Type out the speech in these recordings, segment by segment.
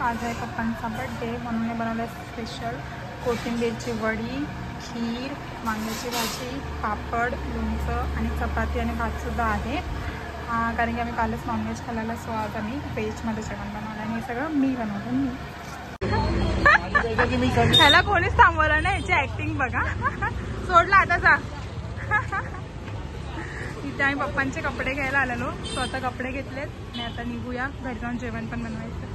आज आहे पप्पांचा बर्थडे म्हणून मी बनवलं स्पेशल कोथिंबीरची वडी, खीर, वांग्याची भाजी, पापड, लोणचं आणि चपाती आणि भातसुद्धा आहे. कारण की आम्ही कालच नॉनव्हेज खाल्लेलं, सो आज आम्ही व्हेजमध्ये जेवण बनवलं आणि हे सगळं मी बनवलं. मी ह्याला कोणीच थांबवलं नाही, याची ॲक्टिंग बघा. सोडला आता जा. इथे आम्ही पप्पांचे कपडे घ्यायला आलेलो, स्वतः कपडे घेतलेत आणि आता निघूया घरी जाऊन जेवण पण बनवायचं.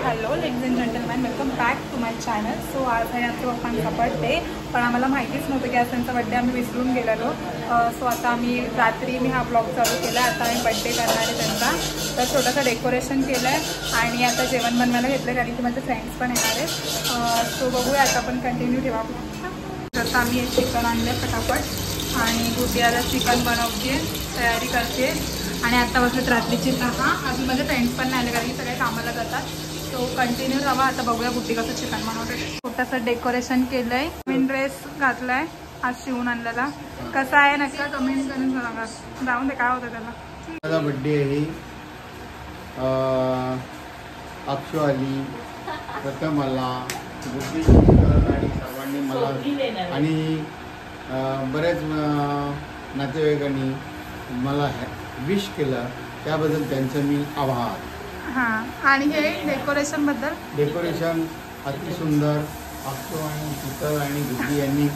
Hello ladies and gentleman, welcome back to my channel. So आज आहे आमच्या पप्पांचा बर्थडे, पण आम्हाला माहितीच नव्हतं की आज त्यांचा बर्थडे, आम्ही विसरून गेलेलो. सो आता आम्ही रात्री मी हा ब्लॉग चालू केला. आता आम्ही बर्थडे करणार आहे त्यांचा, तर छोटंसं डेकोरेशन केलं आहे आणि आता जेवण बनवायला घेतलं कारण की माझे फ्रेंड्स पण येणार आहेत. सो बघूया, आता आपण कंटिन्यू ठेवा ब्लॉगचा. तर आम्ही एक चिकन आणलं फटाफट आणि गुटियाला चिकन बनवते, तयारी करते. आणि आता बसत रात्रीची 10. अजून माझे फ्रेंड्स पण नाही आले कारण की सगळे कामाला जातात. तो कंटिन्यू राहा. आता बघूया गुट्टी कसं चिकन बनवते. छोटंसं डेकोरेशन केलं आहे. नवीन ड्रेस घातला आहे आज शिवून आणलेला. कसा आहे नक्का कमेंट करून सांगा. जाऊन दे काय होतं त्याला. माझा बड्डे आहे. अक्षु आली, प्रथम आला, गुट्टी आणि सर्वांनी मला आणि बऱ्याच नातेवाईकांनी मला विश केलं, त्याबद्दल त्यांचं मी आभार. हां, आणि हे डेकोरेशन अति सुंदर अक्षु आणि शीतल आणि गुड्डी यांनी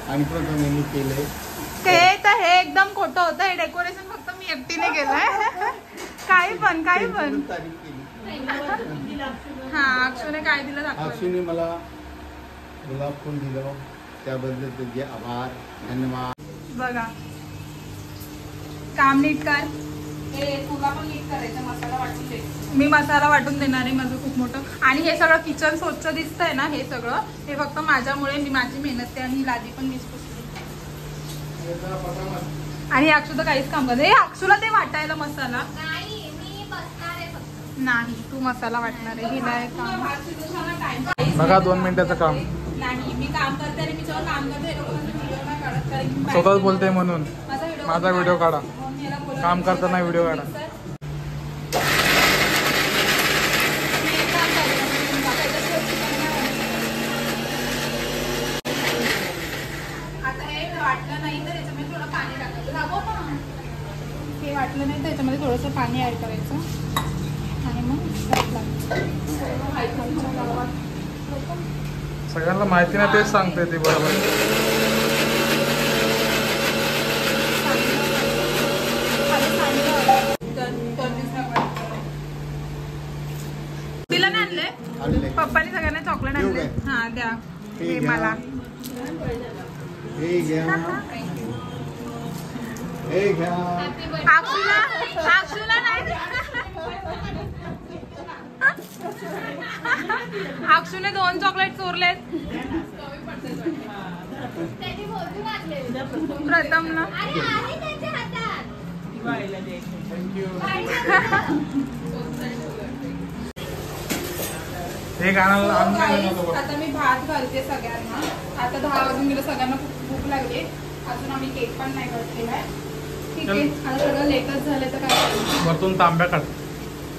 आणि प्रथम यांनी केलंय. ते तर हे एकदम खोटं होतं. हे डेकोरेशन फक्त मी एकटीने केलंय. काही पण तारीख केली. हां, अक्षुने काय दिलं दाखव. अक्षुने मला गुलाब फूल दिलं, त्याबद्दल तुझे आभार, धन्यवाद. बघा काम नीट कर. हे तुला पण नीट करायचं, मसाला वाटून दे. मी मसाला वाटून देणार आहे, माझं खूप मोठं. आणि हे सगळं किचन स्वच्छ दिसतंय ना, हे सगळं हे फक्त माझ्यामुळे, मी माझी मेहनत आहे. आणि लादी पण मीच पुसली. आणि अक्षु तर काहीच काम करते. हे अक्षुला ते वाटायला मसाला नाही, तू मसाला वाटणार आहे. हिला काम बघा 2 मिनिटाचं काम नाही. मी काम करते आणि मी जेव्हा काम करते स्वतःच बोलते म्हणून माझा व्हिडिओ काढा. काम करताना व्हिडिओ काढा. आता हे वाटलं नाही तर याच्यामध्ये थोडं पाणी टाकायचं. हे वाटलं नाही तर याच्यामध्ये थोडंसं पाणी ऍड करायचं आणि मग सगळ्यांना माहिती नाही तेच सांगते ती बरोबर. तिला नाही आणले, पप्पानी सगळ्यांना चॉकलेट आणले. हा द्या, हे मला. अक्षुला नाही. अक्षुने 2 चॉकलेट चोरलेत. प्रथम ना आता मी भात घालते सगळ्यांना. आता 10 वाजून गेलं, सगळ्यांना भूक लागली. अजून आम्ही केक पण नाही कट केलाय. ठीक आहे, आता सगळं लेटच झालं तर काय वरतून तांब्या काढ.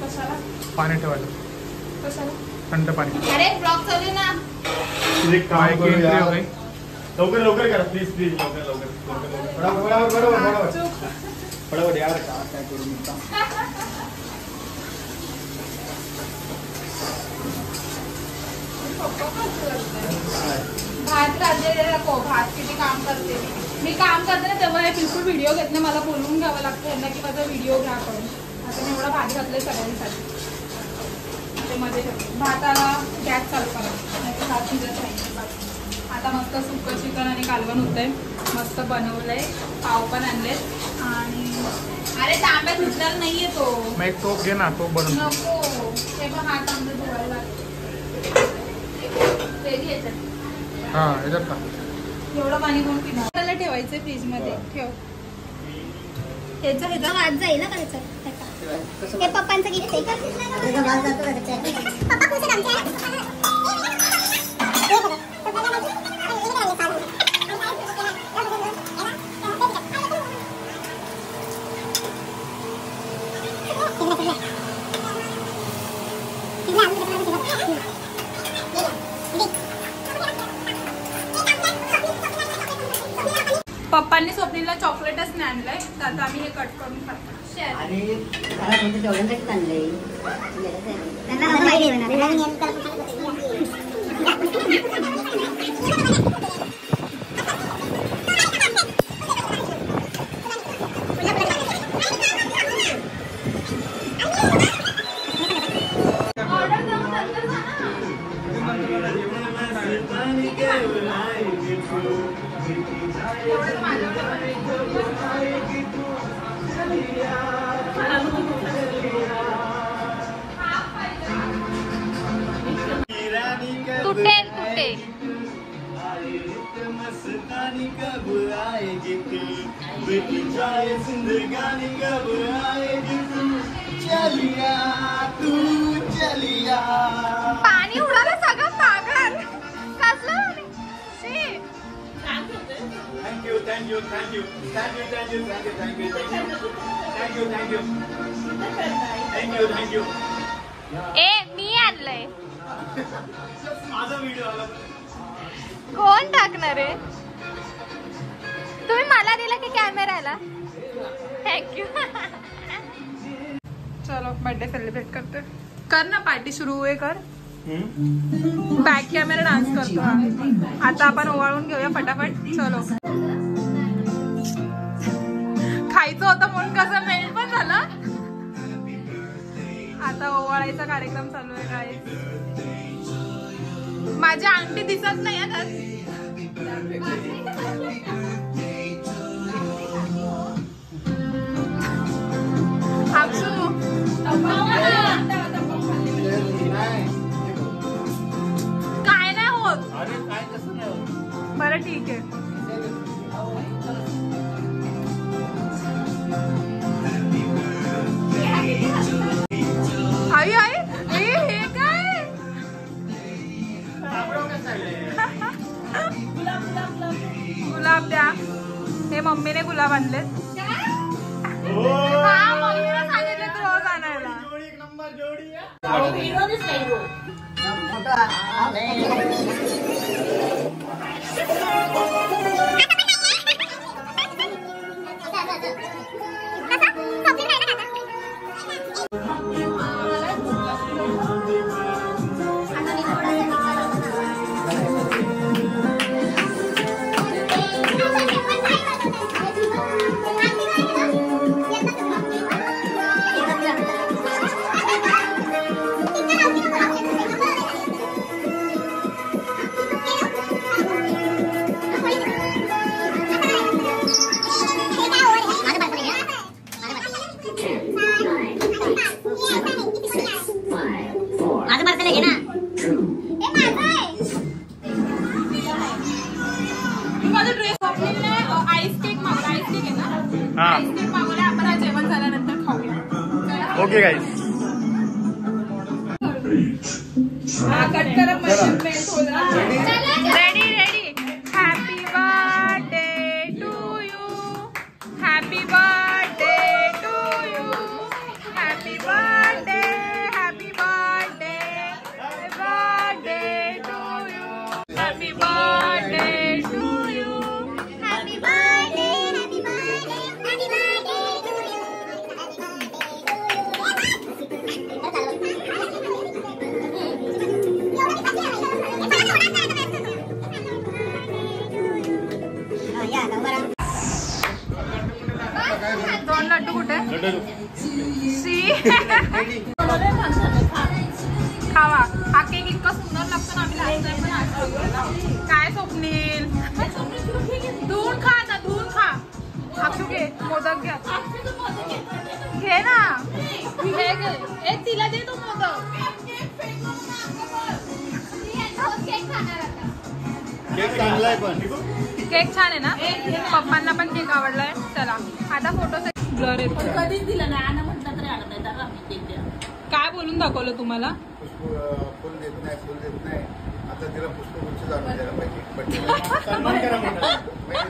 कशाला पाणी ठेवायला. कशाला थंड पाणी. अरे ब्लॉग चालू ना. लवकर करा प्लीज लवकर. फटाफट यार, काय करू मी. भात राजले नको. भात किती काम करते मी काम करते ना, तेव्हा हे बिलकुल व्हिडिओ घेत नाही. मला बोलवून घ्यावं लागतं यांना की माझा व्हिडिओ घ्या करून. आता मी एवढा भात घातलाय सगळ्यांसाठी. ते मध्ये भाताला गॅस चालू करा, नाही तर भात शिजत नाही. आता मस्त सुकं चिकन आणि कालवण होतंय. मस्त बनवलंय. पाव पण आणलेत. आणि अरे तांब्या धुतलेला नाहीये तो. मग एक टोप घे ना, टोप बनवून नको. ते पण हा तांब्या धुवायला लागतो. हा याच्यात का एवढं पाणी कोण पिणार. त्याला ठेवायचं फ्रीज मध्ये. ठेव. ह्याचा वाद जाईल ना करायचं. हे पप्पांचं गिफ्ट आहे का? पप्पा खुश आहेत आमचे. पप्पांनी स्वप्नीला चॉकलेटच नाही आणलंय तर आता आम्ही हे कट करून खातो. तुटेल तुटेल. पाणी उडालं सगळं पागल कसलं पाणी. Thank you thank you thank you thank you thank you thank you thank you thank you thank you thank you thank you. ए मी आणलंय. माझा व्हिडिओ आला कोण टाकणार आहे. तुम्ही मला दिला की कॅमेराला. थँक्यू. चलो बर्थडे सेलिब्रेट करते. कर ना पार्टी सुरू आहे कर. बॅक कॅमेरा डान्स करतो. आता आपण ओवाळून घेऊया फटाफट. चलो खायचं होतं म्हणून कसं मेल्ट पण झालं. आता ओवाळायचा कार्यक्रम चालू आहे. काय माझी आंटी दिसत नाही आहे. काय नाही होत. बरं ठीक आहे. आई आई हे काय गुलाब द्या. हे मम्मीने गुलाब आणलेत. हा मम्मीने सांगितले रोज आणायला. Okay guys. Ready ready. Happy birthday to you. Happy birthday to you. Happy birthday. Happy birthday. Birthday to you. Happy birthday to you. Happy birthday. दोन लड्डू कुठे. सी खावा. हा केक इतका सुंदर लागतो ना. आम्ही लास्ट टाइम पण खाल्ला. काय स्वप्नील धुवून खा ना. धुवून खा. अक्षू घे मोदक घ्या. घे ना. हे घे. तिला दे तू मोदक. केक चांगलाय पण केक छान आहे ना. पप्पांना पण केक आवडलाय. चला आता फोटो ब्लर येतो. कधीच दिलं नाही. आणा म्हटलं तरी आणत नाही. दादा केक द्या. काय बोलून दाखवलं तुम्हाला. फुल देत नाही फुल देत नाही. आता तिला पुष्पगुच्छ जाणून द्यायला पाहिजे. सन्मान करा म्हणतात.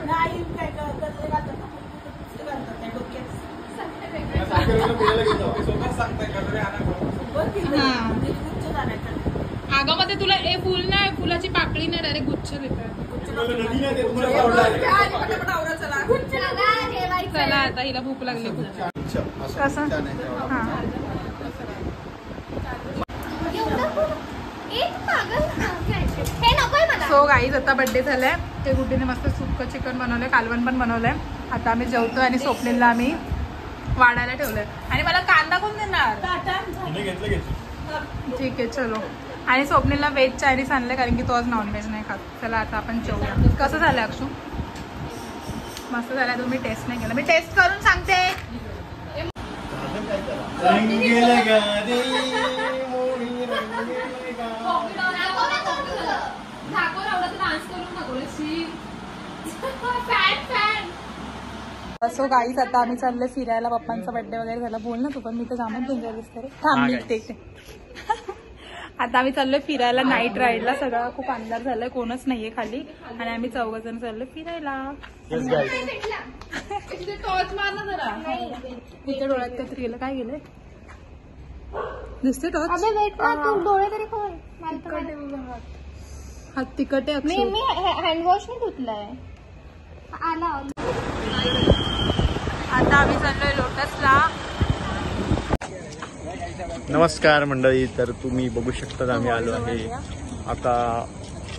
नाही काय करतात नाही डोक्यात. सांगताय का? बरं केलं. अगं मध्ये तुला ए फुल नाही, फुलाची पाकळी नाही, डायरेक्ट गुच्छ देतात. चला आता हिला भूक लागली खूप. कसं हा सो गाईज आता बर्थडे झालाय. ते गुड्डीने मस्त सुक्क चिकन बनवलंय, कालवण पण बनवलंय. आता आम्ही जेवतो आणि स्वप्नीलला आम्ही वाढायला ठेवलंय. आणि मला कांदा कोण देणार? ठीक आहे चलो. आणि स्वप्नीलला व्हेज चायनीज आणलंय कारण की तो आज नॉनव्हेज नाही खात. चला आता आपण जेवूया. कसं झालं अक्षू? मस्त झालं. तुम्ही टेस्ट नाही केलं, मी टेस्ट करून सांगते. सो गाईज आता आम्ही चाललोय फिरायला. पप्पांचा बर्थडे वगैरे झाला. बोल ना तू पण, मी तर जामच एन्जॉय दिसते रे. थांब निघते. आता आम्ही चाललोय फिरायला नाईट राईडला. सगळा खूप अंधार झालाय, कोणच नाहीये खाली. आणि आम्ही 4 जण चाललोय फिरायला. तिथे डोळ्यात काहीतरी गेलं. काय गेलंय? दिसते टॉर्च? डोळे तरी खोल. हात तिखट आहे. मी हँडवॉश नाही धुतलाय. आला आता आम्ही चाललोय लोटसला. नमस्कार मंडळी. तर तुम्ही बघू शकता आम्ही आलो आहे आता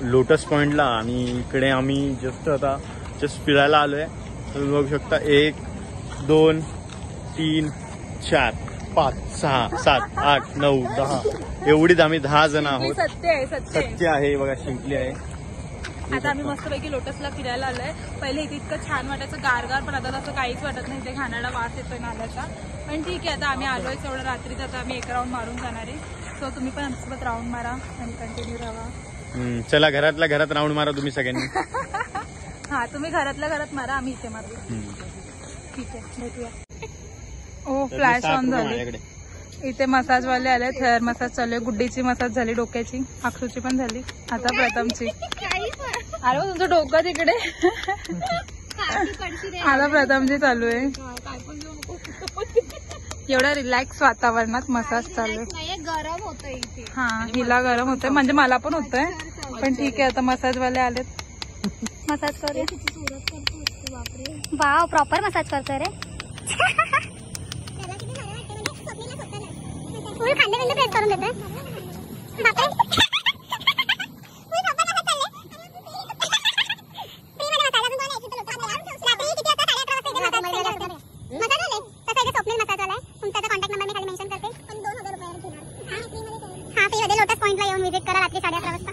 लोटस पॉइंटला. आणि इकडे आम्ही जस्ट फिरायला आलो आहे. तर तुम्ही बघू शकता 1 2 3 4 5 6 7 8 9 10 एवढीच आम्ही 10 जण आहोत. सत्य आहे बघा, शिंकली आहे. आता आम्ही मस्तपैकी लोटसला फिरायला आलोय. पहिले इथे इतकं छान वाटायचं गारगार, पण आता तसं काहीच वाटत नाही. इथे खाण्याला वास येतोय नाल्याचा. पण ठीक आहे, आता आम्ही आलोय तेवढं रात्रीच. आता आम्ही 1 राऊंड मारून जाणार आहे. सो तुम्ही पण आमच्यासोबत राऊंड मारा आणि कंटिन्यू राहा. चला घरातल्या घरात राऊंड मारा तुम्ही सगळ्यांनी. हा तुम्ही घरातल्या घरात मारा, आम्ही इथे मारू. ठीक आहे, भेटूया. ओ फ्लॅश ऑन झाली. इथे मसाजवाले आले. हेअर मसाज चालू आहे. गुड्डीची मसाज झाली, डोक्याची. अक्षूची पण झाली. आता प्रथमची. अरे तुमचं डोकं तिकडे. आता प्रथमची चालू आहे. एवढ्या रिलॅक्स वातावरणात मसाज चालू आहे. गरम होतंय इथे. हा हिला गरम होतंय, म्हणजे मला पण होतंय. पण ठीक आहे, आता मसाजवाले आलेत. मसाज करूया. वाव, प्रॉपर मसाज करतोय रे. खांदे प्रेस करून देतोय. लोटस पॉइंटला येऊन विजिट करा रात्री 11:30 वाजता.